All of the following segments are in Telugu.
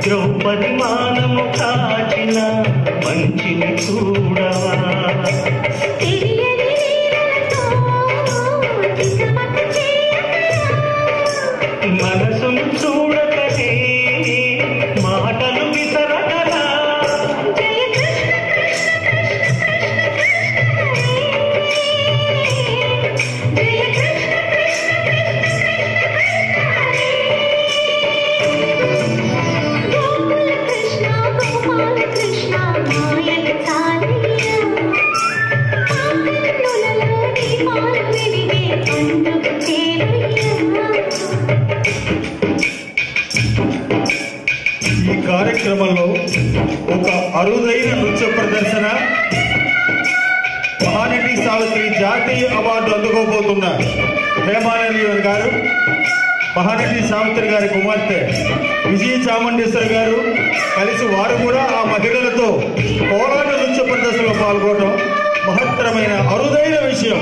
ద్రౌపది మానము కాచిన మంచిని చూడవా మనసును చూడకనే మాటలు విసరగలా ఈ కార్యక్రమంలో ఒక అరుదైన నృత్య ప్రదర్శన మహానటి సావిత్రి జాతీయ అవార్డు అందుకోబోతున్న హేమానంది గారు, మహానటి సావిత్రి గారి కుమార్తె విజయ చాముండేశ్వరి గారు కలిసి వారు కూడా ఆ మహిళలతో పోరాట నృత్య ప్రదర్శనలో పాల్గొనడం మహత్తరమైన అరుదైన విషయం.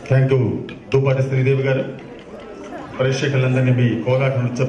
థ్యాంక్ యూ దుబ్బాటి శ్రీదేవి గారు. ప్రేక్షకులందరినీ మీ కోలాట నృత్య